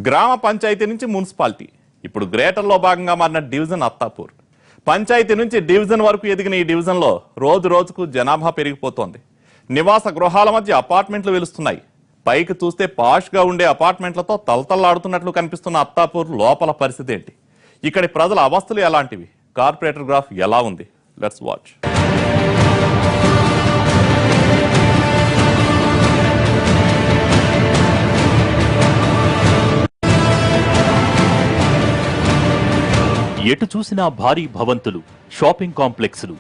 గ్రామ పంచాయతీ నుంచి మున్సిపాలిటీ, ఇప్పుడు గ్రేటర్లో భాగంగా మారిన డివిజన్ అత్తాపూర్. పంచాయతీ నుంచి డివిజన్ వరకు ఎదిగిన ఈ డివిజన్లో రోజు రోజుకు జనాభా పెరిగిపోతోంది. నివాస గృహాల మధ్య అపార్ట్మెంట్లు వెలుస్తున్నాయి. పైకి చూస్తే పాష్గా ఉండే అపార్ట్మెంట్లతో తలతల్లాడుతున్నట్లు కనిపిస్తున్న అత్తాపూర్ లోపల పరిస్థితి ఏంటి? ఇక్కడి ప్రజల అవస్థలు ఎలాంటివి? కార్పొరేటర్ గ్రాఫ్ ఎలా ఉంది? Let's watch. ఎటు చూసినా భారీ భవంతులు, షాపింగ్ కాంప్లెక్స్లు.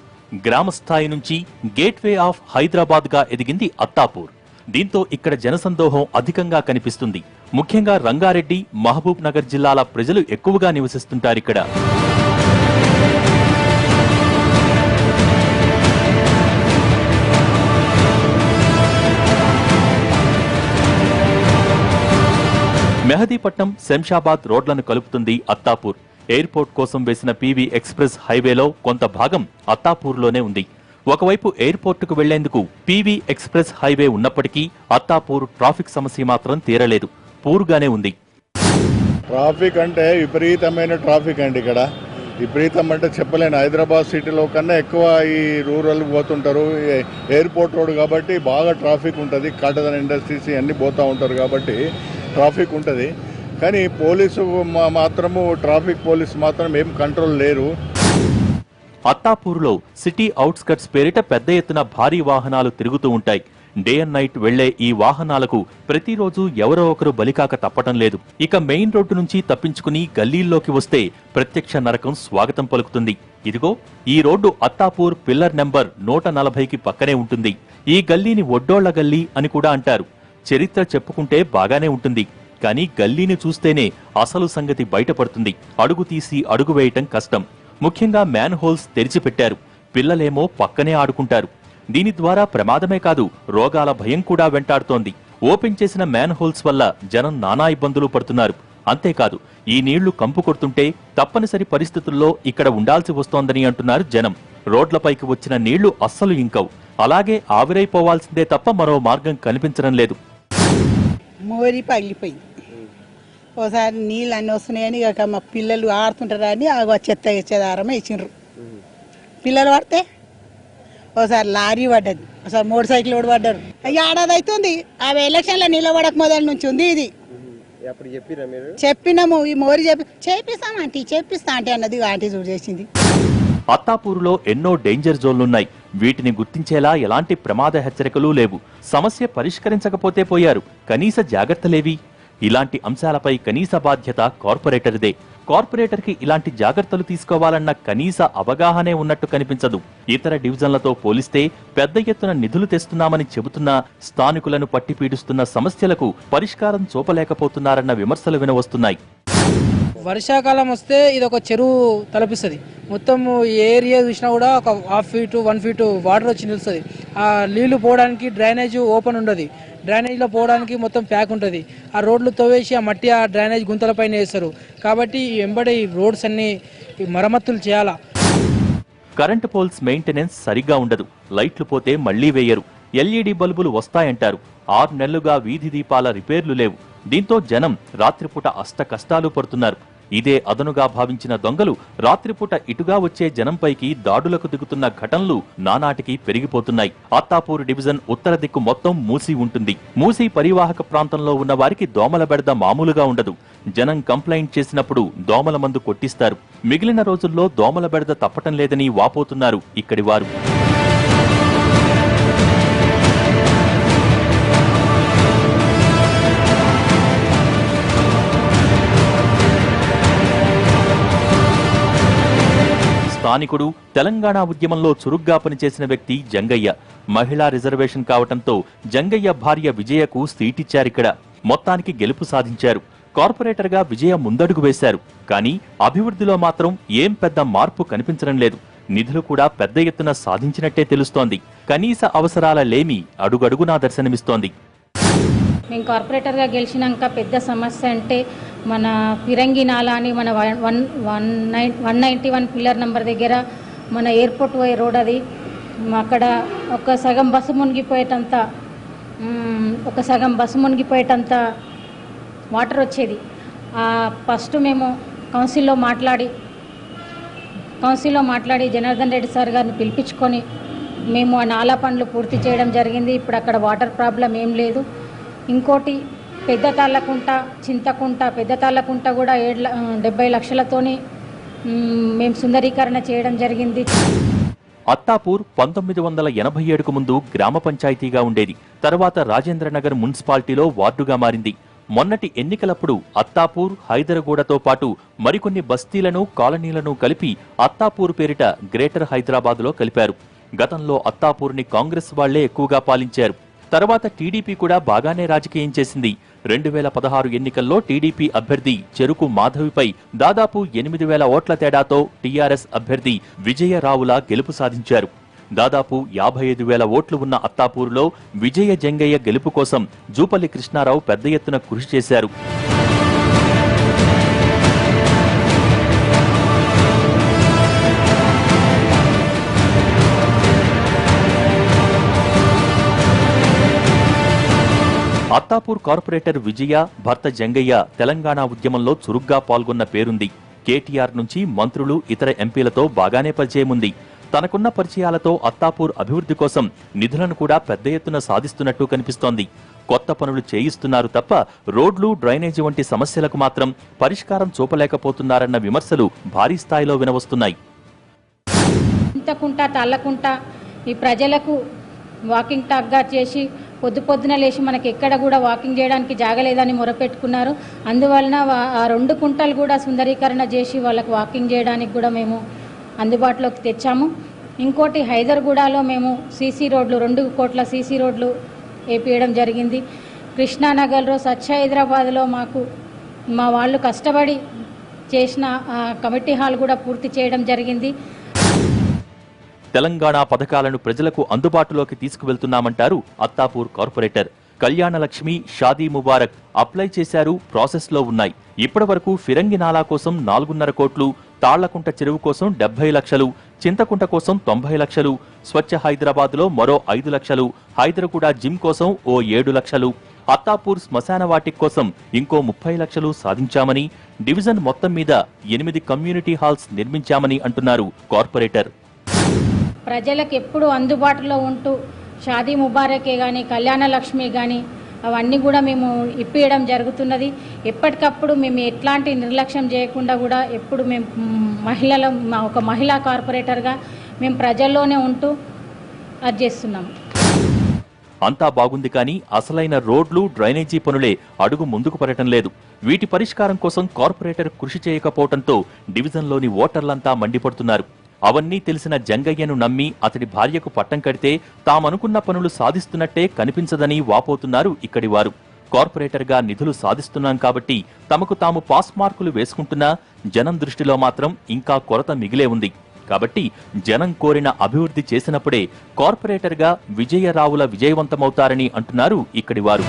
గ్రామ స్థాయి నుంచి గేట్వే ఆఫ్ హైదరాబాద్ గా ఎదిగింది అత్తాపూర్. దీంతో ఇక్కడ జనసందోహం అధికంగా కనిపిస్తుంది. ముఖ్యంగా రంగారెడ్డి, మహబూబ్ నగర్ జిల్లాల ప్రజలు ఎక్కువగా నివసిస్తుంటారిక్కడ. మెహదీపట్నం, శంషాబాద్ రోడ్లను కలుపుతుంది అత్తాపూర్. ఎయిర్పోర్ట్ కోసం వేసిన పీవీ ఎక్స్ప్రెస్ హైవేలో కొంత భాగం అత్తాపూర్లోనే ఉంది. ఒకవైపు ఎయిర్పోర్టుకు వెళ్లేందుకు పీవీ ఎక్స్ప్రెస్ హైవే ఉన్నప్పటికీ అత్తాపూర్ ట్రాఫిక్ సమస్య మాత్రం తీరలేదు, పూర్గానే ఉంది. ట్రాఫిక్ అంటే విపరీతమైన ట్రాఫిక్ అండి. ఇక్కడ విపరీతం అంటే చెప్పలేను. హైదరాబాద్ సిటీలో కన్నా ఎక్కువ ఈ రూరల్ పోతుంటారు. ఎయిర్పోర్ట్ రోడ్ కాబట్టి బాగా ట్రాఫిక్ ఉంటుంది. కాటన్ ఇండస్ట్రీస్ అన్నీ పోతూ ఉంటారు కాబట్టి ట్రాఫిక్ ఉంటుంది. కానీ పోలీసు మాత్రము, ట్రాఫిక్ పోలీసు మాత్రం ఏం కంట్రోల్ లేరు. అత్తాపూర్లో సిటీ అవుట్స్కట్స్ పేరిట పెద్ద ఎత్తున భారీ వాహనాలు తిరుగుతూ ఉంటాయి. డే అండ్ నైట్ వెళ్లే ఈ వాహనాలకు ప్రతిరోజు ఎవరో ఒకరు బలికాక తప్పటం లేదు. ఇక మెయిన్ రోడ్డు నుంచి తప్పించుకుని గల్లీల్లోకి వస్తే ప్రత్యక్ష నరకం స్వాగతం పలుకుతుంది. ఇదిగో ఈ రోడ్డు అత్తాపూర్ పిల్లర్ నెంబర్ 140కి పక్కనే ఉంటుంది. ఈ గల్లీని ఒడ్డోళ్ల గల్లీ అని కూడా అంటారు. చరిత్ర చెప్పుకుంటే బాగానే ఉంటుంది, కానీ గల్లీని చూస్తేనే అసలు సంగతి బయటపడుతుంది. అడుగు తీసి అడుగు వేయటం కష్టం. ముఖ్యంగా మ్యాన్ హోల్స్ తెరిచిపెట్టారు. పిల్లలేమో పక్కనే ఆడుకుంటారు. దీని ద్వారా ప్రమాదమే కాదు, రోగాల భయం కూడా వెంటాడుతోంది. ఓపెన్ చేసిన మ్యాన్ హోల్స్ వల్ల జనం నానా ఇబ్బందులు పడుతున్నారు. అంతేకాదు, ఈ నీళ్లు కంపు కొడుతుంటే తప్పనిసరి పరిస్థితుల్లో ఇక్కడ ఉండాల్సి వస్తోందని అంటున్నారు జనం. రోడ్లపైకి వచ్చిన నీళ్లు అస్సలు ఇంకవు, అలాగే ఆవిరైపోవాల్సిందే తప్ప మరో మార్గం కనిపించడం లేదు. మోరి పగిలిపోయింది. ఒకసారి నీళ్ళు అన్నీ వస్తున్నాయని ఇక మా పిల్లలు ఆడుతుంటారని ఆ చెత్త చెదారం ఇచ్చిండ్రు. పిల్లలు పడితే ఒకసారి లారీ పడ్డది, ఒకసారి మోటార్ సైకిల్ కూడా పడ్డారు. ఏడాది అవుతుంది. అవి ఎలక్షన్లో నిలబడక మొదటి నుంచి ఉంది ఇది. చెప్పినాము, ఈ మోరి చేపిస్తాం ఆంటీ, చేపిస్తా ఆంటీ అన్నది ఆంటీ చూడు చేసింది. అత్తాపూరులో ఎన్నో డేంజర్ జోన్లున్నాయి. వీటిని గుర్తించేలా ఎలాంటి ప్రమాద హెచ్చరికలు లేవు. సమస్య పరిష్కరించకపోతే పోయారు, కనీస జాగ్రత్తలేవి? ఇలాంటి అంశాలపై కనీస బాధ్యత కార్పొరేటర్దే. కార్పొరేటర్కి ఇలాంటి జాగ్రత్తలు తీసుకోవాలన్న కనీస అవగాహనే ఉన్నట్టు కనిపించదు. ఇతర డివిజన్లతో పోలిస్తే పెద్ద ఎత్తున నిధులు తెస్తున్నామని చెబుతున్నా స్థానికులను పట్టిపీడుస్తున్న సమస్యలకు పరిష్కారం చూపలేకపోతున్నారన్న విమర్శలు వినవస్తున్నాయి. వర్షాకాలం వస్తే ఇది ఒక చెరువు తలపిస్తుంది. మొత్తం ఏరియా చూసినా కూడా ఒక 1/2 ఫీటు 1 ఫీటు వాటర్ వచ్చి నిలుస్తుంది. ఆ నీళ్లు పోవడానికి డ్రైనేజ్ ఓపెన్ ఉండదు. డ్రైనేజ్లో పోవడానికి మొత్తం ప్యాక్ ఉంటుంది. ఆ రోడ్లు తవ్వేసి ఆ మట్టి ఆ డ్రైనేజ్ గుంతలపైన వేస్తారు. కాబట్టి వెంబడి ఈ రోడ్స్ అన్ని మరమ్మతులు చేయాలా. కరెంటు పోల్స్ మెయింటెనెన్స్ సరిగ్గా ఉండదు. లైట్లు పోతే మళ్లీ వేయరు. ఎల్ఈడి బల్బులు వస్తాయంటారు. 6 నెలలుగా వీధి దీపాల రిపేర్లు లేవు. దీంతో జనం రాత్రిపూట అష్ట కష్టాలు పడుతున్నారు. ఇదే అదనుగా భావించిన దొంగలు రాత్రిపూట ఇటుగా వచ్చే జనంపైకి దాడులకు దిగుతున్న ఘటనలు నానాటికి పెరిగిపోతున్నాయి. అత్తాపూర్ డివిజన్ ఉత్తర దిక్కు మొత్తం మూసీ ఉంటుంది. మూసీ పరివాహక ప్రాంతంలో ఉన్న వారికి దోమల బెడద మామూలుగా ఉండదు. జనం కంప్లైంట్ చేసినప్పుడు దోమల మందు కొట్టిస్తారు. మిగిలిన రోజుల్లో దోమల బెడద తప్పటం లేదని వాపోతున్నారు ఇక్కడి వారు. స్థానికుడు, తెలంగాణ ఉద్యమంలో చురుగ్గా పనిచేసిన వ్యక్తి జంగయ్య. మహిళా రిజర్వేషన్ కావటంతో జంగయ్య భార్య విజయకు సీటిచ్చారిక్కడ. మొత్తానికి గెలుపు సాధించారు. కార్పొరేటర్గా విజయ ముందడుగు వేశారు. కానీ అభివృద్ధిలో మాత్రం ఏం పెద్ద మార్పు కనిపించడం లేదు. నిధులు కూడా పెద్ద ఎత్తున సాధించినట్టే తెలుస్తోంది. కనీస అవసరాల లేమి అడుగడుగునా దర్శనమిస్తోంది. మేము కార్పొరేటర్గా గెలిచినాక పెద్ద సమస్య అంటే మన ఫిరంగి నాలా అని మన 191 పిల్లర్ నెంబర్ దగ్గర మన ఎయిర్పోర్ట్ పోయే రోడ్ అది. అక్కడ ఒక సగం బస్సు మునిగిపోయేటంత వాటర్ వచ్చేది. ఫస్ట్ మేము కౌన్సిల్లో మాట్లాడి జనార్దన్ రెడ్డి సార్ గారిని పిలిపించుకొని మేము ఆ నాలా పనులు పూర్తి చేయడం జరిగింది. ఇప్పుడు అక్కడ వాటర్ ప్రాబ్లం ఏం లేదు. ఇంకోటి పెద్ద తాళ్ళకుంట, చింతకుంట, పెద్ద తాళ్ళకుంట కూడా 70 లక్షలతోని మేము సుందరీకరణ చేయడం జరిగింది. అత్తాపూర్ 1987కు ముందు గ్రామ పంచాయతీగా ఉండేది. తర్వాత రాజేంద్రనగర్ మున్సిపాలిటీలో వార్డుగా మారింది. మొన్నటి ఎన్నికలప్పుడు అత్తాపూర్, హైదరగూడతో పాటు మరికొన్ని బస్తీలను, కాలనీలను కలిపి అత్తాపూర్ పేరిట గ్రేటర్ హైదరాబాద్లో కలిపారు. గతంలో అత్తాపూర్ని కాంగ్రెస్ వాళ్లే ఎక్కువగా పాలించారు. తర్వాత టీడీపీ కూడా బాగానే రాజకీయం చేసింది. 2016 ఎన్నికల్లో టీడీపీ అభ్యర్థి చెరుకు మాధవిపై దాదాపు 8,000 ఓట్ల తేడాతో టీఆర్ఎస్ అభ్యర్థి విజయరావుల గెలుపు సాధించారు. దాదాపు 55,000 ఓట్లు ఉన్న అత్తాపూర్లో విజయ జంగయ్య గెలుపు కోసం జూపల్లి కృష్ణారావు పెద్ద ఎత్తున కృషి చేశారు. అత్తాపూర్ కార్పొరేటర్ విజయ, భర్త జంగయ్య తెలంగాణ ఉద్యమంలో చురుగ్గా పాల్గొన్న పేరుంది. కేటీఆర్ నుంచి మంత్రులు, ఇతర ఎంపీలతో బాగానే పరిచయం ఉంది. తనకున్న పరిచయాలతో అత్తాపూర్ అభివృద్ధి కోసం నిధులను కూడా పెద్ద ఎత్తున సాధిస్తున్నట్టు కనిపిస్తోంది. కొత్త పనులు చేయిస్తున్నారు తప్ప రోడ్లు, డ్రైనేజీ వంటి సమస్యలకు మాత్రం పరిష్కారం చూపలేకపోతున్నారన్న విమర్శలు భారీ స్థాయిలో వినవస్తున్నాయి. చింతకుంట, తాళ్ళకుంట ఈ ప్రజలకు వాకింగ్ టాక్గా చేసి పొద్దున లేచి మనకి ఎక్కడ కూడా వాకింగ్ చేయడానికి జాగలేదని మొరపెట్టుకున్నారు. అందువలన ఆ 2 కుంటలు కూడా సుందరీకరణ చేసి వాళ్ళకు వాకింగ్ చేయడానికి కూడా మేము అందుబాటులోకి తెచ్చాము. ఇంకోటి హైదర్గూడలో మేము సీసీ రోడ్లు 2 కోట్ల సీసీ రోడ్లు వేపించడం జరిగింది. కృష్ణానగర్లో స్వచ్ఛ హైదరాబాద్లో మా వాళ్ళు కష్టపడి చేసిన కమిటీ హాల్ కూడా పూర్తి చేయడం జరిగింది. తెలంగాణ పథకాలను ప్రజలకు అందుబాటులోకి తీసుకువెళ్తున్నామంటారు అత్తాపూర్ కార్పొరేటర్. కళ్యాణ లక్ష్మి, షాదీ ముబారక్ అప్లై చేశారు, ప్రాసెస్లో ఉన్నాయి. ఇప్పటి వరకు ఫిరంగి నాలా కోసం 4.5 కోట్లు, తాళ్లకుంట చెరువు కోసం 70 లక్షలు, చింతకుంట కోసం 90 లక్షలు, స్వచ్ఛ హైదరాబాద్లో మరో 5 లక్షలు, హైదరగూడ జిమ్ కోసం ఓ 7 లక్షలు, అత్తాపూర్ శ్మశాన వాటిక్ కోసం ఇంకో 30 లక్షలు సాధించామని, డివిజన్ మొత్తం మీద 8 కమ్యూనిటీ హాల్స్ నిర్మించామని అంటున్నారు కార్పొరేటర్. ప్రజలకు ఎప్పుడు అందుబాటులో ఉంటూ షాదీ ముబారకే కానీ, కళ్యాణ లక్ష్మి కానీ అవన్నీ కూడా మేము ఇప్పించడం జరుగుతున్నది. ఎప్పటికప్పుడు మేము ఎట్లాంటి నిర్లక్ష్యం చేయకుండా కూడా ఎప్పుడు మేము ఒక మహిళా కార్పొరేటర్గా మేము ప్రజల్లోనే ఉంటూ అది చేస్తున్నాము. అంతా బాగుంది కానీ అసలైన రోడ్లు, డ్రైనేజీ పనులే అడుగు ముందుకు పడటం లేదు. వీటి పరిష్కారం కోసం కార్పొరేటర్ కృషి చేయకపోవడంతో డివిజన్లోని ఓటర్లంతా మండిపడుతున్నారు. అవన్నీ తెలిసిన జంగయ్యను నమ్మి అతడి భార్యకు పట్టం కడితే తామనుకున్న పనులు సాధిస్తున్నట్టే కనిపించదని వాపోతున్నారు ఇక్కడి వారు. కార్పొరేటర్గా నిధులు సాధిస్తున్నాం కాబట్టి తమకు తాము పాస్ మార్కులు వేసుకుంటున్నా జనం దృష్టిలో మాత్రం ఇంకా కొరత మిగిలే ఉంది. కాబట్టి జనం కోరిన అభివృద్ధి చేసినప్పుడే కార్పొరేటర్గా విజయరావుల విజయవంతమవుతారని అంటున్నారు ఇక్కడి వారు.